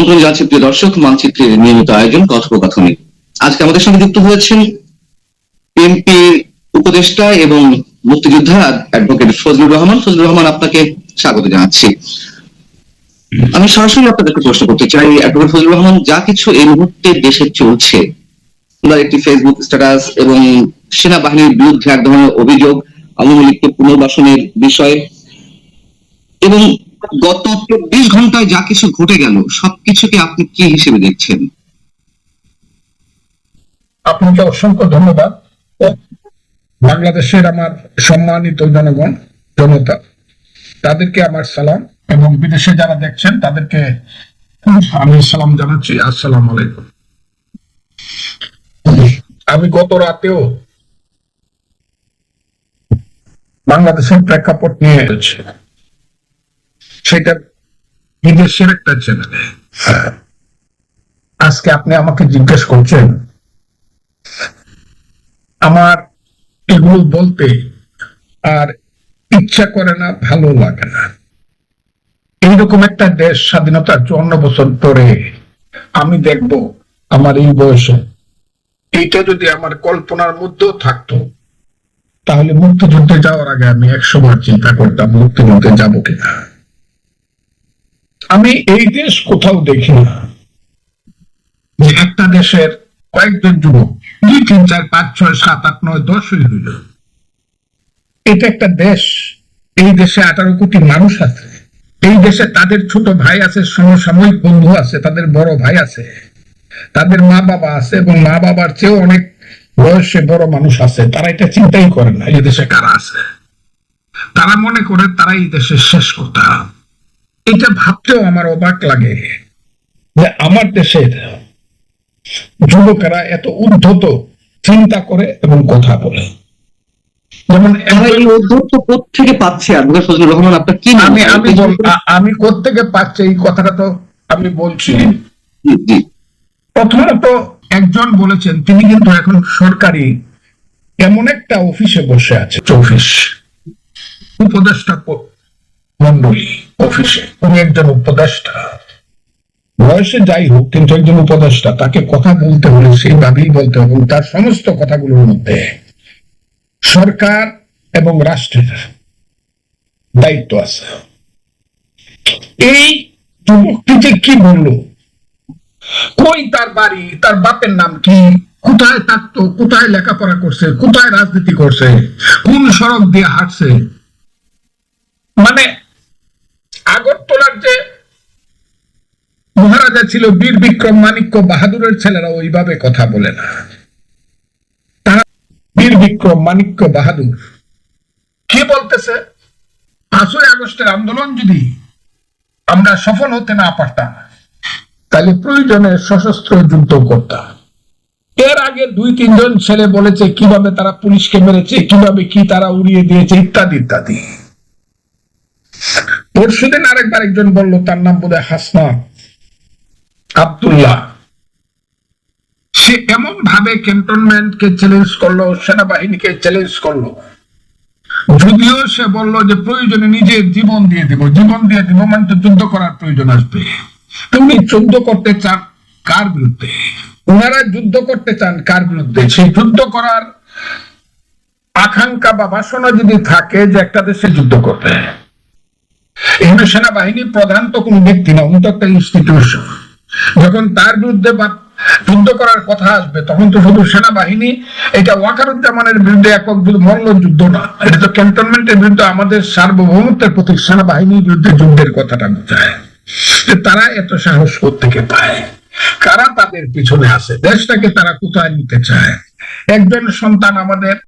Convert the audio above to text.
আমন্ত্রণ জানাচ্ছি প্রিয় দর্শক, মানচিত্রের নিয়মিত আয়োজন কথোপকথনে। আজকে আমাদের সঙ্গে যুক্ত হয়েছেন বিএনপি উপদেষ্টা এবং মুক্তিযোদ্ধা অ্যাডভোকেট ফজলুর রহমান। ফজলুর রহমান, আপনাকে স্বাগত জানাচ্ছি। আমি সরাসরি আপনাদেরকে প্রশ্ন করতে চাই, অ্যাডভোকেট ফজলুর রহমান, যা কিছু এই মুহূর্তে দেশে চলছে, একটি ফেসবুক স্ট্যাটাস এবং সেনাবাহিনীর বিরুদ্ধে এক ধরনের অভিযোগ, আওয়ামী লীগকে পুনর্বাসনের বিষয়ে, এবং গত 24 ঘন্টায় যা কিছু ঘটে গেল, সবকিছুকে আপনি কি হিসেবে দেখছেন? আপনাকে অসংখ্য ধন্যবাদ। বাংলাদেশের আমার সম্মানিত জনগণ, জনতা, তাদেরকে আমার সালাম, এবং বিদেশে যারা দেখছেন তাদেরকে আমি সালাম জানাচ্ছি। আসসালামু আলাইকুম। আমি গত রাতেও বাংলাদেশের প্রেক্ষাপট নিয়ে এসেছি, সেটা বিদেশের একটা চ্যানেলে। আজকে আপনি আমাকে জিজ্ঞেস করছেন, আমার এগুলো বলতে আর ইচ্ছা করে না, ভালো লাগে না। এইরকম একটা দেশ স্বাধীনতার 54 বছর পরে আমি দেখব আমার এই বয়সে, এইটা যদি আমার কল্পনার মধ্যেও থাকতো, তাহলে মুক্তিযুদ্ধে যাওয়ার আগে আমি 100 বার চিন্তা করতাম মুক্তিযুদ্ধে যাব কিনা। আমি এই দেশ কোথাও দেখি না যে একটা দেশের কয়েকজন যুবক 2, 3, 4, 5, 6, 7, 8, 9, 10 হইল। এটা একটা দেশ। এই দেশে 18 কোটি মানুষ আছে। এই দেশে তাদের ছোট ভাই আছে, সমসাময়িক বন্ধু আছে, তাদের বড় ভাই আছে, তাদের মা বাবা আছে, এবং মা বাবার চেয়েও অনেক বয়সে বড় মানুষ আছে। তারা এটা চিন্তাই করে না এই দেশে কারা আছে। তারা মনে করে তারা এই দেশের শেষ কথা। এটা ভাবতেও আমার অবাক লাগে যে আমার দেশের যুবকেরা এত উদ্ধত চিন্তা করে এবং কথা বলে। যেমন থেকে পাচ্ছে অ্যাডভোকেট ফজলুর রহমান, আপনার কি আমি কোত্থেকে পাচ্ছে এই কথাটা তো আমি বলছি। প্রথমত একজন বলেছেন, তিনি কিন্তু এখন সরকারি এমন একটা অফিসে বসে আছে, অফিস উপদেষ্টা মন্ডলী অফিসে। উনি একজন উপদেষ্টা, বয়সে যাই হোক, কিন্তু একজন উপদেষ্টা। তাকে কথা বলতে হলে সেইভাবেই বলতে হবে, এবং তার সমস্ত কথাগুলোর মধ্যে সরকার এবং রাষ্ট্রের দায়িত্ব আছে। এই যুবকটি যে কি বলল, কই তার বাড়ি, তার বাপের নাম কি, কোথায় থাকতো, কোথায় লেখাপড়া করছে, কোথায় রাজনীতি করছে, কোন সড়ক দিয়ে হাঁটছে, মানে আগরতলার যে মহারাজা ছিল বীর বিক্রম মাণিক্য বাহাদুরের ছেলেরা ওইভাবে কথা বলে না। তারা বীর বিক্রম মাণিক্য বাহাদুর কি বলতেছে, 5ই আগস্টের আন্দোলন যদি আমরা সফল হতে না পারতাম, তাহলে প্রয়োজনে সশস্ত্র যুদ্ধ করতাম। এর আগে 2-3 জন ছেলে বলেছে কিভাবে তারা পুলিশকে মেরেছে, কিভাবে কি তারা উড়িয়ে দিয়েছে, ইত্যাদি ইত্যাদি। পরশুদিন আরেকবার একজন বলল, তার নাম বোধহয় হাসনাত আব্দুল্লাহ, সে এমন ভাবে ক্যান্টনমেন্টকে চ্যালেঞ্জ করলো, সেনাবাহিনীকে চ্যালেঞ্জ করলো, যদিও সে বলল যে প্রয়োজনে নিজের জীবন দিয়ে দিব, মানে তো যুদ্ধ করার প্রয়োজন আসবে। তুমি যুদ্ধ করতে চান কার বিরুদ্ধে? ওনারা যুদ্ধ করতে চান কার বিরুদ্ধে? সেই যুদ্ধ করার আকাঙ্ক্ষা বা বাসনা যদি থাকে যে একটা দেশে যুদ্ধ করবে, এখানে সেনাবাহিনী প্রধান তো কোন ব্যক্তি না, উনি তো একটা ইনস্টিটিউশন। যখন তার বিরুদ্ধে বা যুদ্ধ করার কথা আসবে, তখন তো শুধু সেনাবাহিনী, এটা ওয়াকারুজ্জামানের বিরুদ্ধে একক মল্ল যুদ্ধ না, এটা তো ক্যান্টনমেন্টের বিরুদ্ধে আমাদের সার্বভৌমত্বের প্রতি সেনাবাহিনীর বিরুদ্ধে যুদ্ধের কথাটা বোঝায়। তারা এত সাহস কোত্থেকে পায়? কারা তাদের পিছনে আছে? দেশটাকে তারা কোথায় নিতে চায়? একজন সন্তান আমাদের